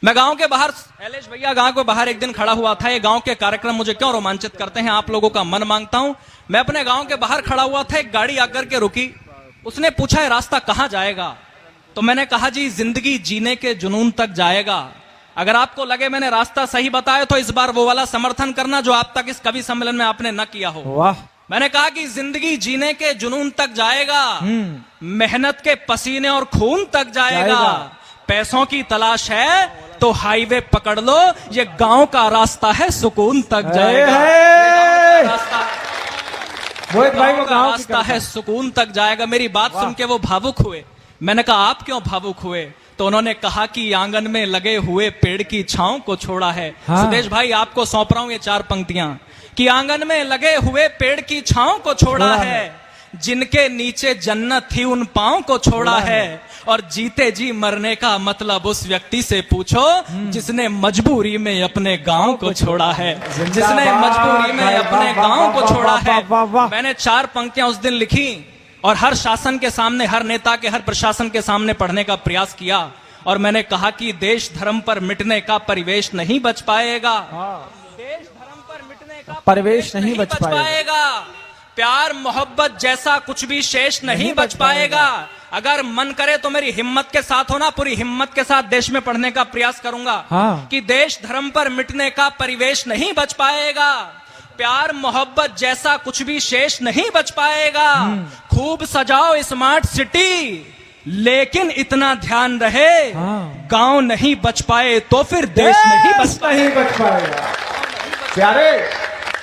मैं गांव के बाहर, शैलेश भैया गांव के बाहर एक दिन खड़ा हुआ था। ये गांव के कार्यक्रम मुझे क्यों रोमांचित करते हैं, आप लोगों का मन मांगता हूं। मैं अपने गांव के बाहर खड़ा हुआ था, एक गाड़ी आकर के रुकी। उसने पूछा है रास्ता कहां जाएगा, तो मैंने कहा जी जिंदगी जीने के जुनून तक जाएगा। अगर आपको लगे मैंने रास्ता सही बताया तो इस बार वो वाला समर्थन करना जो आप तक इस कवि सम्मेलन में आपने न किया हो। वाह। मैंने कहा कि जिंदगी जीने के जुनून तक जाएगा, मेहनत के पसीने और खून तक जाएगा। पैसों की तलाश है तो हाईवे पकड़ लो, ये गांव का रास्ता है सुकून तक जाएगा। मोहित भाई गांव का रास्ता है सुकून तक जाएगा। मेरी बात सुन के वो भावुक हुए। मैंने कहा आप क्यों भावुक हुए, तो उन्होंने कहा कि आंगन में लगे हुए पेड़ की छांव को छोड़ा है। हाँ। सुदेश भाई आपको सौंप रहा हूं ये 4 पंक्तियां कि आंगन में लगे हुए पेड़ की छांव को छोड़ा है, जिनके नीचे जन्नत थी उन पांव को छोड़ा है। और जीते जी मरने का मतलब उस व्यक्ति से पूछो जिसने मजबूरी में अपने गांव को छोड़ा है, जिसने मजबूरी में अपने गांव को छोड़ा है। मैंने 4 पंक्तियां उस दिन लिखी और हर शासन के सामने, हर नेता के, हर प्रशासन के सामने पढ़ने का प्रयास किया। और मैंने कहा कि देश धर्म पर मिटने का परिवेश नहीं बच पाएगा, देश धर्म पर मिटने का परिवेश नहीं बच पाएगा। प्यार मोहब्बत जैसा कुछ भी शेष नहीं बच पाएगा। अगर मन करे तो मेरी हिम्मत के साथ होना, पूरी हिम्मत के साथ देश में पढ़ने का प्रयास करूंगा। हाँ। कि देश धर्म पर मिटने का परिवेश नहीं बच पाएगा, प्यार मोहब्बत जैसा कुछ भी शेष नहीं बच पाएगा। खूब सजाओ स्मार्ट सिटी, लेकिन इतना ध्यान रहे गांव नहीं बच पाए तो फिर देश नहीं बच पाएगा। प्यारे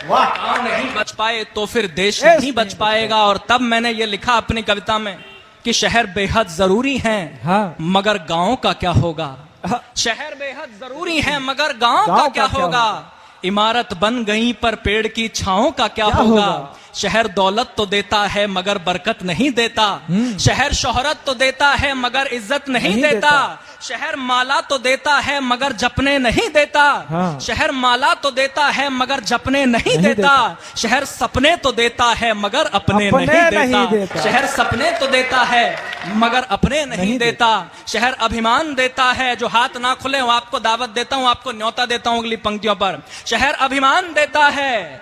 वाह। गांव नहीं बच पाए तो फिर देश नहीं बच पाएगा। और तब मैंने ये लिखा अपनी कविता में कि शहर बेहद जरूरी हैं, हाँ। मगर गांव का क्या होगा। शहर बेहद जरूरी है मगर गांव का क्या होगा। इमारत बन गई पर पेड़ की छांव का क्या होगा। शहर दौलत तो देता है मगर बरकत नहीं देता। शहर शोहरत तो देता है मगर इज्जत नहीं देता। शहर माला तो देता है मगर जपने नहीं देता। हाँ। शहर माला तो देता है मगर जपने नहीं देता। शहर सपने तो देता है मगर अपने नहीं देता। शहर सपने तो देता है मगर अपने नहीं देता। शहर अभिमान देता है, जो हाथ ना खुले वो आपको दावत देता हूं, आपको न्योता देता हूं अगली पंक्तियों पर। शहर अभिमान देता है,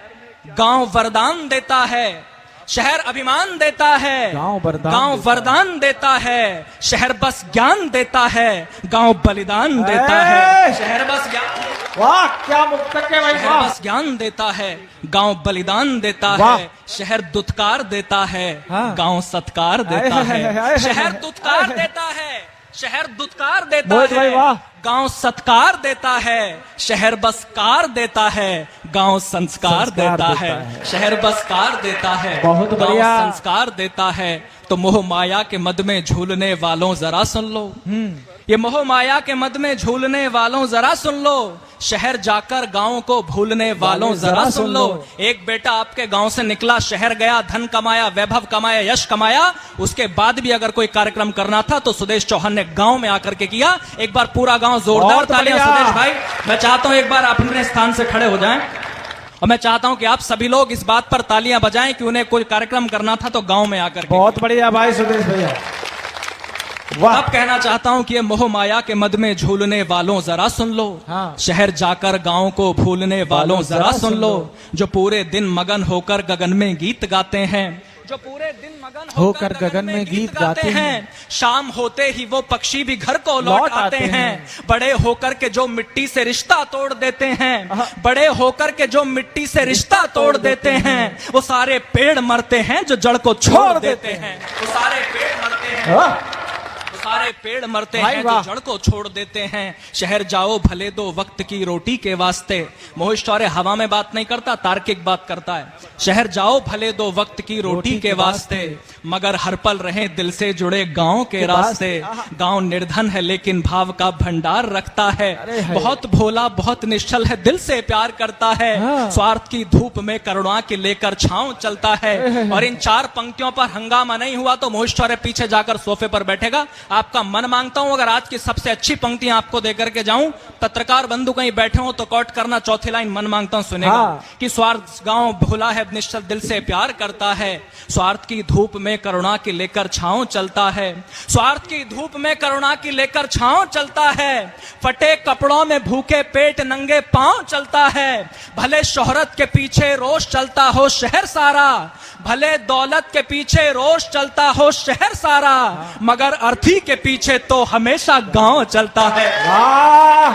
गांव वरदान देता है। शहर अभिमान देता है, गांव वरदान देता है। शहर बस ज्ञान देता है, गांव बलिदान देता है। शहर बस ज्ञान, वाह क्या मुक्तक है भाई, शहर बस ज्ञान देता है, गांव बलिदान देता है। शहर दुत्कार देता है, गांव सत्कार देता है। शहर दुत्कार देता है, शहर दुत्कार देता है, गांव सत्कार देता है। शहर बस कार देता है, गांव संस्कार देता है। शहर बस कार देता है, गांव संस्कार देता है। तो मोह माया के मद में झूलने वालों जरा सुन लो, ये मोह माया के मद में झूलने वालों जरा सुन लो। शहर जाकर गांव को भूलने वालों जरा सुन लो। एक बेटा आपके गांव से निकला, शहर गया, धन कमाया, वैभव कमाया, यश कमाया। उसके बाद भी अगर कोई कार्यक्रम करना था तो सुदेश चौहान ने गांव में आकर के किया। एक बार पूरा गांव जोरदार तालियां सुदेश भाई। मैं चाहता हूं एक बार आप अपने स्थान से खड़े हो जाएं और मैं चाहता हूं कि आप सभी लोग इस बात पर तालियां बजाएं कि उन्हें कोई कार्यक्रम करना था तो गांव में आकर। बहुत बढ़िया भाई सुदेश भैया। अब कहना चाहता हूं कि ये मोह माया के मद में झूलने वालों जरा सुन लो। हाँ। शहर जाकर गांव को भूलने वालों जरा सुन लो। जो पूरे दिन मगन होकर गगन में गीत गाते हैं, जो पूरे दिन मगन होकर गगन में गीत गाते हैं। शाम होते ही वो पक्षी भी घर को लौट आते हैं। बड़े होकर के जो मिट्टी से रिश्ता तोड़ देते हैं, बड़े होकर के जो मिट्टी से रिश्ता तोड़ देते हैं, वो सारे पेड़ मरते हैं जो जड़ को छोड़ देते हैं। वो सारे पेड़ मरते हैं, सारे पेड़ मरते हैं जो जड़ को छोड़ देते हैं। शहर जाओ भले दो वक्त की रोटी के वास्ते। मोहित शौर्य हवा में बात नहीं करता, तार्किक बात करता है। शहर जाओ भले दो वक्त की रोटी के वास्ते, मगर हर पल रहे दिल से जुड़े गांव के रास्ते। गांव निर्धन है लेकिन भाव का भंडार रखता है। बहुत भोला बहुत निश्चल है, दिल से प्यार करता है। स्वार्थ की धूप में करुणा के लेकर छांव चलता है। और इन 4 पंक्तियों पर हंगामा नहीं हुआ तो मोहित शौर्य पीछे जाकर सोफे पर बैठेगा। आपका मन मांगता हूं अगर आज की सबसे अच्छी पंक्तियां आपको देकर के जाऊं, पत्रकार बंधु कहीं बैठे हो तो कॉट करना, चौथी लाइन मन मांगता हूं सुनेगा। हाँ। कि स्वार्थ गांव भुला है निश्चल दिल से प्यार करता है, स्वार्थ की धूप में करुणा की लेकर छांव चलता है, स्वार्थ की धूप में करुणा की लेकर छांव चलता है, फटे कपड़ों में भूखे पेट नंगे पांव चलता है, भले शोहरत के पीछे रोष चलता हो शहर सारा, भले दौलत के पीछे रोष चलता हो शहर सारा, मगर अर्थी के पीछे तो हमेशा गांव चलता है। वाह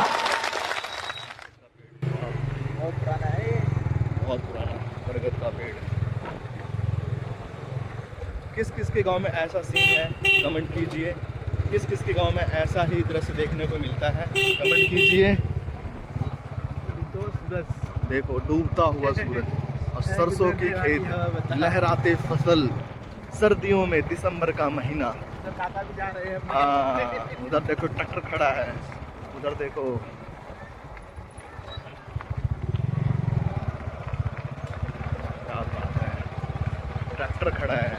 बहुत पुराना बरगद का पेड़। किस किस के गांव में ऐसा सीन है कमेंट कीजिए। किस किस के गांव में ऐसा ही दृश्य देखने को मिलता है कमेंट कीजिए। देखो डूबता हुआ सूरज और सरसों के खेत, लहराते फसल, सर्दियों में दिसंबर का महीना। उधर देखो ट्रैक्टर खड़ा है, उधर देखो क्या बात है, ट्रैक्टर खड़ा है।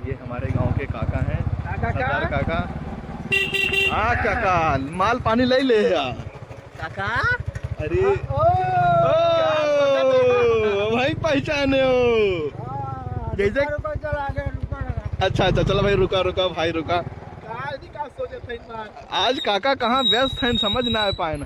ये हमारे गांव के काका हैं, सरदार काका। हाँ काका, माल पानी ले काका। अरे ओ भाई पहचाने हो जैसे। अच्छा चलो भाई रुका भाई रुका। आज काका कहाँ व्यस्त हैं समझ ना पाए हम।